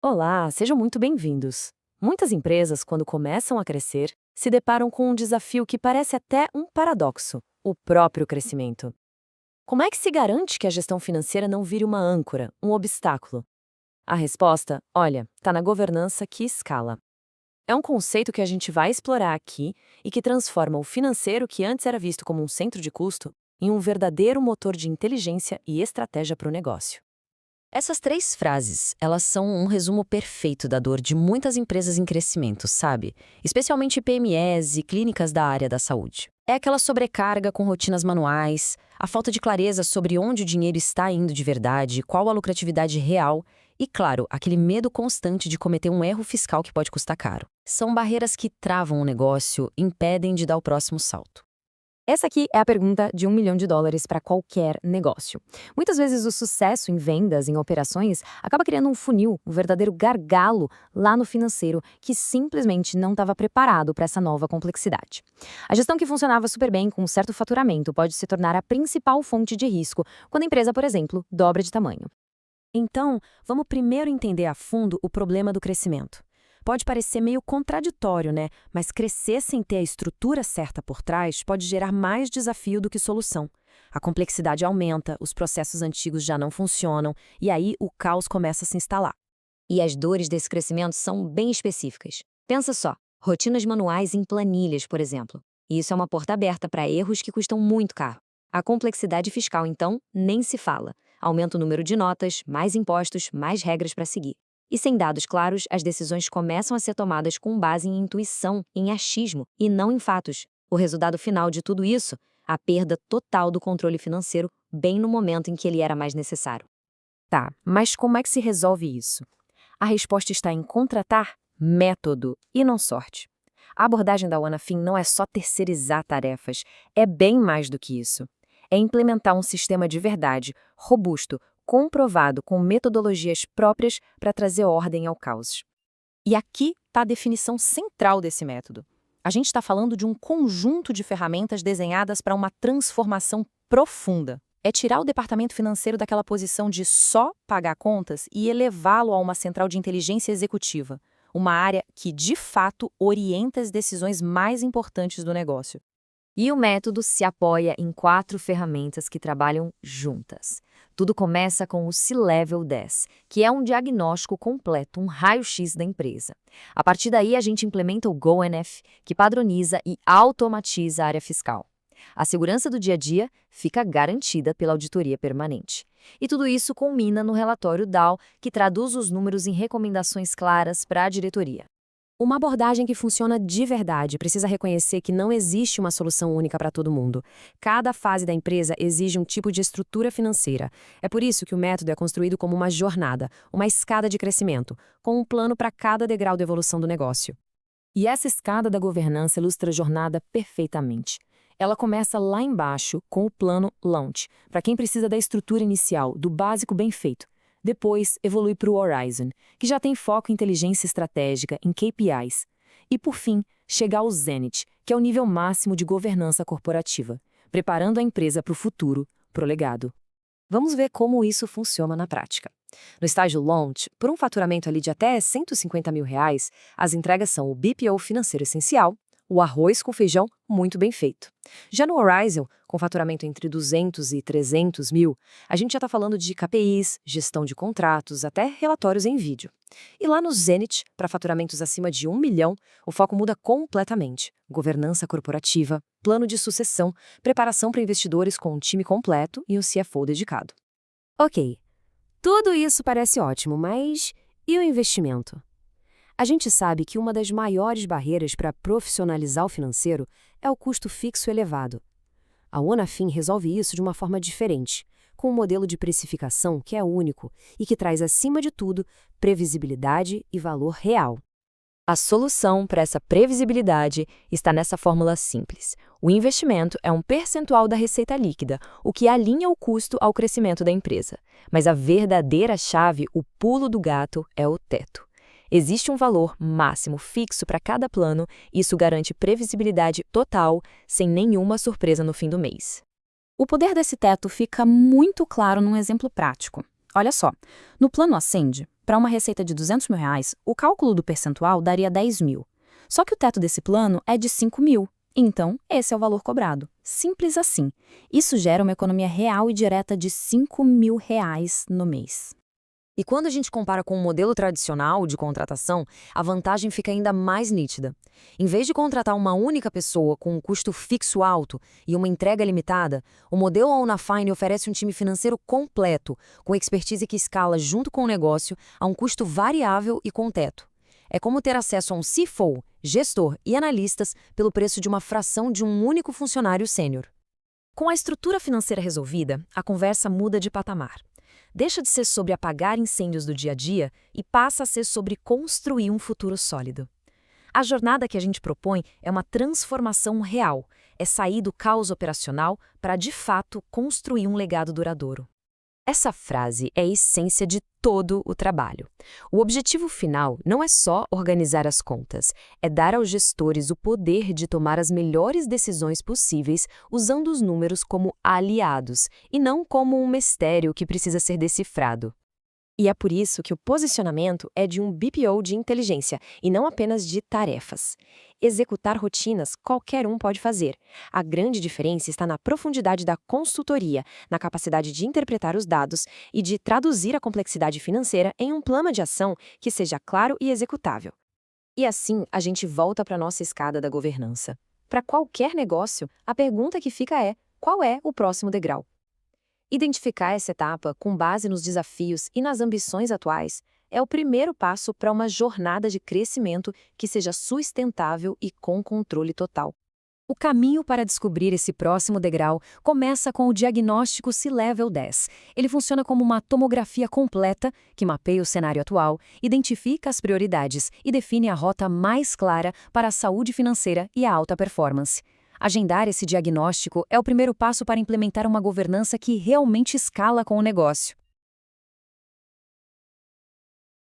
Olá, sejam muito bem-vindos. Muitas empresas, quando começam a crescer, se deparam com um desafio que parece até um paradoxo: o próprio crescimento. Como é que se garante que a gestão financeira não vire uma âncora, um obstáculo? A resposta, olha, está na governança que escala. É um conceito que a gente vai explorar aqui e que transforma o financeiro, que antes era visto como um centro de custo, em um verdadeiro motor de inteligência e estratégia para o negócio. Essas três frases, elas são um resumo perfeito da dor de muitas empresas em crescimento, sabe? Especialmente PMEs e clínicas da área da saúde. É aquela sobrecarga com rotinas manuais, a falta de clareza sobre onde o dinheiro está indo de verdade, qual a lucratividade real e, claro, aquele medo constante de cometer um erro fiscal que pode custar caro. São barreiras que travam o negócio, impedem de dar o próximo salto. Essa aqui é a pergunta de US$ 1 milhão para qualquer negócio. Muitas vezes o sucesso em vendas, em operações, acaba criando um funil, um verdadeiro gargalo lá no financeiro que simplesmente não estava preparado para essa nova complexidade. A gestão que funcionava super bem com um certo faturamento pode se tornar a principal fonte de risco quando a empresa, por exemplo, dobra de tamanho. Então, vamos primeiro entender a fundo o problema do crescimento. Pode parecer meio contraditório, né? Mas crescer sem ter a estrutura certa por trás pode gerar mais desafio do que solução. A complexidade aumenta, os processos antigos já não funcionam, e aí o caos começa a se instalar. E as dores desse crescimento são bem específicas. Pensa só, rotinas manuais em planilhas, por exemplo. Isso é uma porta aberta para erros que custam muito caro. A complexidade fiscal, então, nem se fala. Aumenta o número de notas, mais impostos, mais regras para seguir. E sem dados claros, as decisões começam a ser tomadas com base em intuição, em achismo e não em fatos. O resultado final de tudo isso? A perda total do controle financeiro, bem no momento em que ele era mais necessário. Tá, mas como é que se resolve isso? A resposta está em contratar método e não sorte. A abordagem da Wanafin não é só terceirizar tarefas, é bem mais do que isso. É implementar um sistema de verdade, robusto, comprovado com metodologias próprias para trazer ordem ao caos. E aqui está a definição central desse método. A gente está falando de um conjunto de ferramentas desenhadas para uma transformação profunda. É tirar o departamento financeiro daquela posição de só pagar contas e elevá-lo a uma central de inteligência executiva, uma área que, de fato, orienta as decisões mais importantes do negócio. E o método se apoia em 4 ferramentas que trabalham juntas. Tudo começa com o C-Level 10, que é um diagnóstico completo, um raio-x da empresa. A partir daí, a gente implementa o GoNF, que padroniza e automatiza a área fiscal. A segurança do dia a dia fica garantida pela auditoria permanente. E tudo isso culmina no relatório DAO, que traduz os números em recomendações claras para a diretoria. Uma abordagem que funciona de verdade precisa reconhecer que não existe uma solução única para todo mundo. Cada fase da empresa exige um tipo de estrutura financeira. É por isso que o método é construído como uma jornada, uma escada de crescimento, com um plano para cada degrau de evolução do negócio. E essa escada da governança ilustra a jornada perfeitamente. Ela começa lá embaixo com o plano Launch, para quem precisa da estrutura inicial, do básico bem feito. Depois, evolui para o Horizon, que já tem foco em inteligência estratégica, em KPIs. E, por fim, chega ao Zenith, que é o nível máximo de governança corporativa, preparando a empresa para o futuro, para o legado. Vamos ver como isso funciona na prática. No estágio Launch, por um faturamento ali de até R$ 150 mil, as entregas são o BPO financeiro essencial, o arroz com feijão muito bem feito. Já no Horizon, com faturamento entre 200 e 300 mil, a gente já está falando de KPIs, gestão de contratos, até relatórios em vídeo. E lá no Zenith, para faturamentos acima de 1 milhão, o foco muda completamente. Governança corporativa, plano de sucessão, preparação para investidores com um time completo e um CFO dedicado. Ok, tudo isso parece ótimo, mas e o investimento? A gente sabe que uma das maiores barreiras para profissionalizar o financeiro é o custo fixo elevado. A Wanafin resolve isso de uma forma diferente, com um modelo de precificação que é único e que traz, acima de tudo, previsibilidade e valor real. A solução para essa previsibilidade está nessa fórmula simples. O investimento é um percentual da receita líquida, o que alinha o custo ao crescimento da empresa. Mas a verdadeira chave, o pulo do gato, é o teto. Existe um valor máximo fixo para cada plano e isso garante previsibilidade total, sem nenhuma surpresa no fim do mês. O poder desse teto fica muito claro num exemplo prático. Olha só, no plano Ascend, Para uma receita de R$ 200.000, o cálculo do percentual daria 10 mil. Só que o teto desse plano é de 5 mil. Então, esse é o valor cobrado. Simples assim. Isso gera uma economia real e direta de R$ 5.000 no mês. E quando a gente compara com o modelo tradicional de contratação, a vantagem fica ainda mais nítida. Em vez de contratar uma única pessoa com um custo fixo alto e uma entrega limitada, o modelo Ownafine oferece um time financeiro completo, com expertise que escala junto com o negócio a um custo variável e com teto. É como ter acesso a um CFO, gestor e analistas pelo preço de uma fração de um único funcionário sênior. Com a estrutura financeira resolvida, a conversa muda de patamar. Deixa de ser sobre apagar incêndios do dia a dia e passa a ser sobre construir um futuro sólido. A jornada que a gente propõe é uma transformação real, é sair do caos operacional para, de fato, construir um legado duradouro. Essa frase é a essência de todo o trabalho. O objetivo final não é só organizar as contas, é dar aos gestores o poder de tomar as melhores decisões possíveis usando os números como aliados e não como um mistério que precisa ser decifrado. E é por isso que o posicionamento é de um BPO de inteligência e não apenas de tarefas. Executar rotinas qualquer um pode fazer. A grande diferença está na profundidade da consultoria, na capacidade de interpretar os dados e de traduzir a complexidade financeira em um plano de ação que seja claro e executável. E assim, a gente volta para a nossa escada da governança. Para qualquer negócio, a pergunta que fica é: qual é o próximo degrau? Identificar essa etapa com base nos desafios e nas ambições atuais é o primeiro passo para uma jornada de crescimento que seja sustentável e com controle total. O caminho para descobrir esse próximo degrau começa com o diagnóstico C-Level 10. Ele funciona como uma tomografia completa que mapeia o cenário atual, identifica as prioridades e define a rota mais clara para a saúde financeira e a alta performance. Agendar esse diagnóstico é o primeiro passo para implementar uma governança que realmente escala com o negócio.